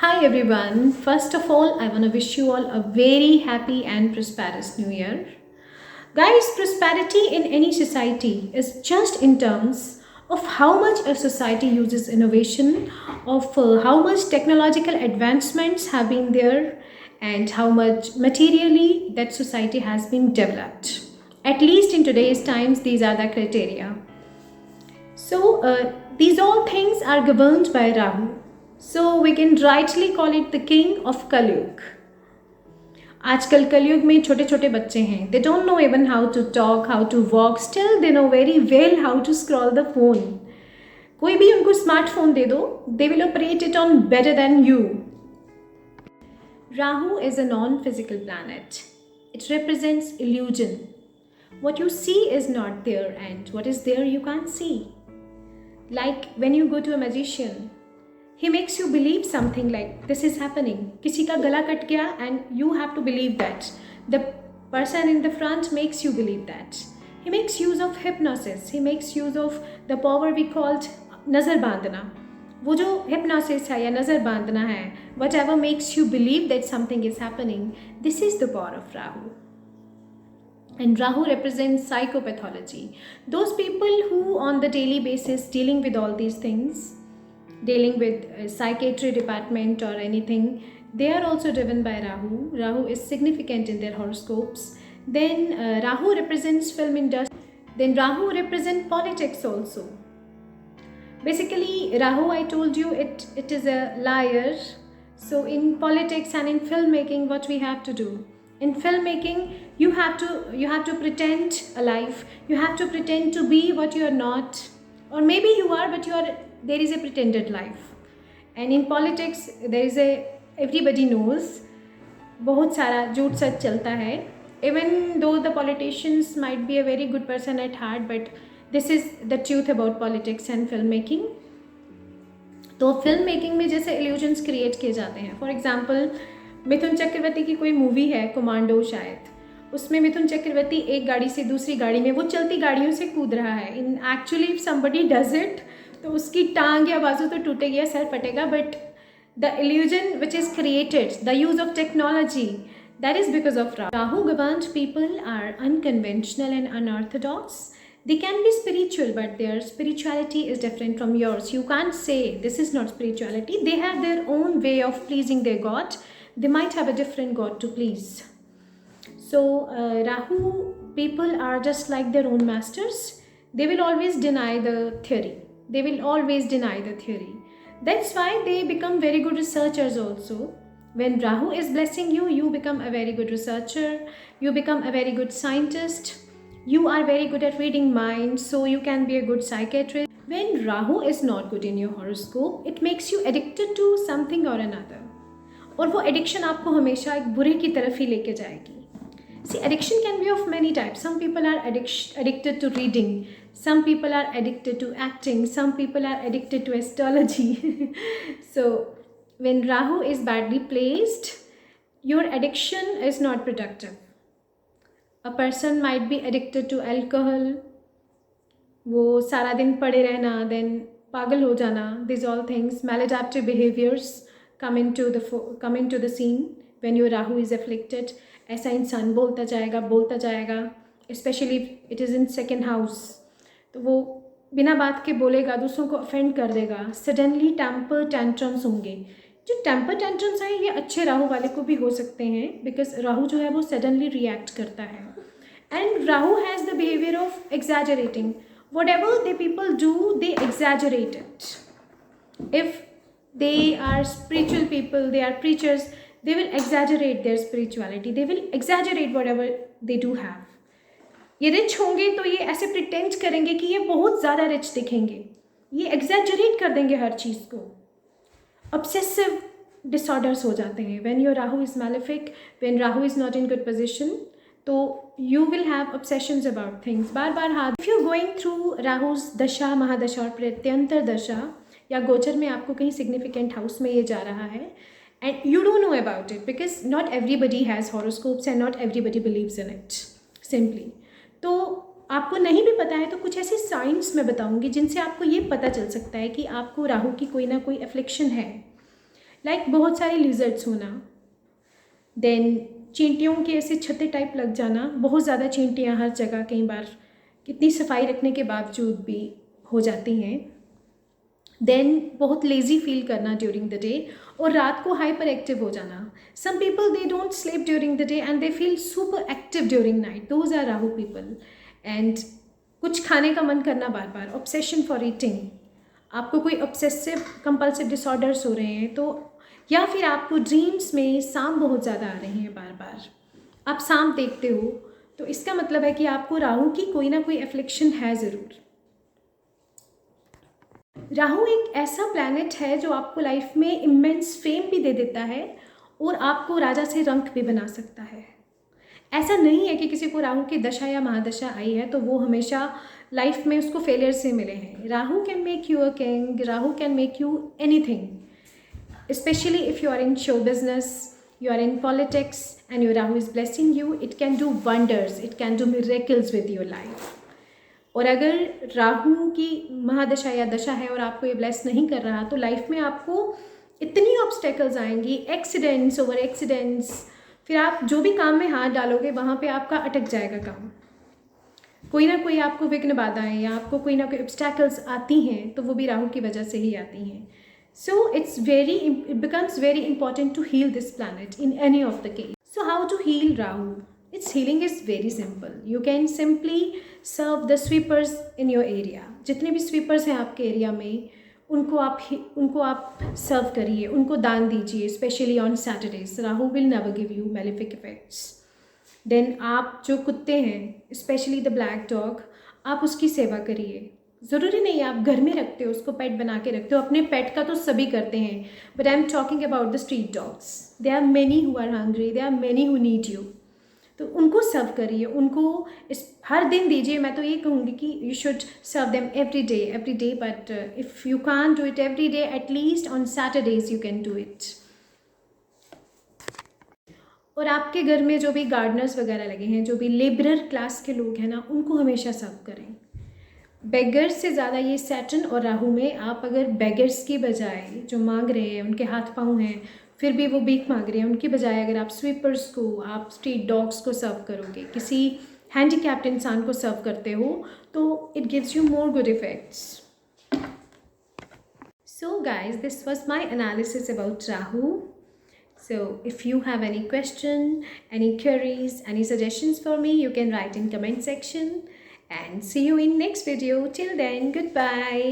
Hi everyone. First of all, I want to wish you all a very happy and prosperous new year. Guys, prosperity in any society is just in terms of how much a society uses innovation, of how much technological advancements have been there, and how much materially that society has been developed. At least in today's times, these are the criteria. These all things are governed by Rahu. So we can rightly call it the king of Kalyug. आजकल कलयुग में छोटे छोटे बच्चे हैं, they don't know even how to talk, how to walk, still they know very well how to scroll the phone. कोई भी उनको स्मार्टफोन दे दो, they will operate it on better than you. Rahu is a non physical planet. It represents illusion. What you see is not there, and what is there you can't see. Like when you go to a magician, he makes you believe something like this is happening. किसी का गला cut गया and you have to believe that. The person in the front makes you believe that. He makes use of hypnosis. He makes use of the power we called नज़र बांधना. वो जो hypnosis है या नज़र बांधना है, whatever makes you believe that something is happening, this is the power of Rahu. And Rahu represents psychopathology. Those people who on the daily basis dealing with all these things, dealing with psychiatry department or anything, they are also driven by Rahu. Rahu is significant in their horoscopes. Then Rahu represents film industry. Then Rahu represents politics also. Basically, Rahu, I told you, it is a liar. So in politics and in filmmaking, what we have to do? In filmmaking, you have to pretend a life. You have to pretend to be what you are not, or maybe you are, but there is a pretended life. And in politics, there is everybody knows, बहुत सारा झूठ सच चलता है. Even though the politicians might be a very good person at heart, but this is the truth about politics and filmmaking. तो film making में जैसे illusions create किए जाते हैं. फॉर एग्जाम्पल, मिथुन चक्रवर्ती की कोई मूवी है कमांडो शायद, उसमें मिथुन चक्रवर्ती एक गाड़ी से दूसरी गाड़ी में वो चलती गाड़ियों से कूद रहा है. In actually if somebody does it, तो उसकी टांग या बाजू तो टूटेगी या सर फटेगा, but the illusion which is created, the use of technology, that is because of Rahu. Rahu governed people are unconventional and unorthodox. They can be spiritual, but their spirituality is different from yours. You can't say this is not spirituality. They have their own way of pleasing their God. They might have a different God to please. So Rahu people are just like their own masters. They will always deny the theory. They will always deny the theory. That's why they become very good researchers also. When Rahu is blessing you, you become a very good researcher. You become a very good scientist. You are very good at reading minds, so you can be a good psychiatrist. When Rahu is not good in your horoscope, it makes you addicted to something or another. और वो addiction आपको हमेशा एक बुरे की तरफ ही लेके जाएगी. See, addiction can be of many types. Some people are addicted to reading. Some people are addicted to acting. Some people are addicted to astrology. So, when Rahu is badly placed, your addiction is not productive. A person might be addicted to alcohol. वो सारा दिन पड़े रहना, then पागल हो जाना. These all things, maladaptive behaviors come into the scene when your Rahu is afflicted. ऐसा इंसान बोलता जाएगा, especially if it is in second house. तो वो बिना बात के बोलेगा, दूसरों को offend कर देगा. Suddenly temper tantrums होंगे. जो टेम्पर टेंट्रम्स हैं ये अच्छे राहु वाले को भी हो सकते हैं, बिकॉज राहु जो है वो सडनली रिएक्ट करता है. And Rahu has the behaviour of exaggerating. Whatever the people do, they exaggerate it. If they are spiritual people, they are preachers, they will exaggerate their spirituality. They will exaggerate whatever they do have. ये rich होंगे तो ये ऐसे pretend करेंगे कि ये बहुत ज़्यादा रिच दिखेंगे. ये एग्जैजरेट कर देंगे हर चीज़ को. Obsessive disorders हो जाते हैं when your Rahu is malefic, when Rahu is not in good position. तो you will have obsessions about things. बार बार हाथ. If you're going through Rahu's दशा, महादशा और प्रत्यंतर दशा, या गोचर में आपको कहीं significant house में ये जा रहा है, and you don't know about it because not everybody has horoscopes and not everybody believes in it. Simply. तो आपको नहीं भी पता है तो कुछ ऐसी साइंस मैं बताऊंगी जिनसे आपको ये पता चल सकता है कि आपको राहु की कोई ना कोई एफ्लिक्शन है. लाइक बहुत सारे लिजर्ड्स होना, देन चींटियों के ऐसे छत्ते टाइप लग जाना, बहुत ज़्यादा चींटियाँ हर जगह, कई बार कितनी सफाई रखने के बावजूद भी हो जाती हैं। देन बहुत लेज़ी फील करना ड्यूरिंग द डे, और रात को हाइपर एक्टिव हो जाना। Some people they don't sleep during the day and they feel super active during night, those are Rahu people. And कुछ खाने का मन करना बार बार, ऑब्सेशन फॉर ईटिंग, आपको कोई ऑब्सेसिव कंपल्सिव डिसऑर्डर्स हो रहे हैं तो, या फिर आपको ड्रीम्स में सांप बहुत ज़्यादा आ रहे हैं बार बार, आप सांप देखते हो, तो इसका मतलब है कि आपको राहु की कोई ना कोई एफ्लिक्शन है ज़रूर। राहु एक ऐसा प्लैनेट है जो आपको लाइफ में इमेंस फेम भी दे देता है और आपको राजा से रंक भी बना सकता है। ऐसा नहीं है कि किसी को राहु की दशा या महादशा आई है तो वो हमेशा लाइफ में उसको फेलियर से मिले हैं। Rahu can make you a king, Rahu can make you anything, especially if you are in show business, you are in politics and your Rahu is blessing you, it can do wonders, it can do miracles with your life. और अगर राहु की महादशा या दशा है और आपको ये bless नहीं कर रहा तो लाइफ में आपको इतनी ऑब्स्टेकल्स आएंगी, एक्सीडेंट्स ओवर एक्सीडेंट्स, फिर आप जो भी काम में हाथ डालोगे वहाँ पे आपका अटक जाएगा काम, कोई ना कोई आपको विघ्न बाधाएं या आपको कोई ना कोई ऑब्स्टेकल्स आती हैं तो वो भी राहु की वजह से ही आती हैं। So it becomes very important to heal this planet in any of the case. So how to heal Rahu? Its healing is very simple. You can simply serve the sweepers in your area. जितने भी sweepers हैं आपके area में उनको आप सर्व करिए, उनको दान दीजिए, specially on Saturdays. Rahu will never give you malefic effects. Then आप जो कुत्ते हैं, स्पेशली द ब्लैक डॉग, आप उसकी सेवा करिए। ज़रूरी नहीं आप घर में रखते हो, उसको पेट बना के रखते हो, अपने पेट का तो सभी करते हैं, but I am talking about the street dogs. They are many who are hungry, they are many who need you, तो उनको सर्व करिए, उनको इस हर दिन दीजिए। मैं तो ये कहूँगी कि you should serve them every day, but if you can't do it every day, at least on Saturdays you can do it. और आपके घर में जो भी गार्डनर्स वगैरह लगे हैं, जो भी लेबरर क्लास के लोग हैं ना, उनको हमेशा सर्व करें। बेगर्स से ज़्यादा ये सैटर्न और राहु में, आप अगर बेगर्स की बजाय जो मांग रहे हैं, उनके हाथ पाँव हैं फिर भी वो भीख मांग रहे हैं, उनकी बजाय अगर आप स्वीपर्स को, आप स्ट्रीट डॉग्स को सर्व करोगे, किसी हैंडीकैप्ड इंसान को सर्व करते हो, तो it gives you more good effects. So guys, this was my analysis about Rahu. So if you have any question, any queries, any suggestions for me, you can write in comment section, and see you in next video. Till then, goodbye.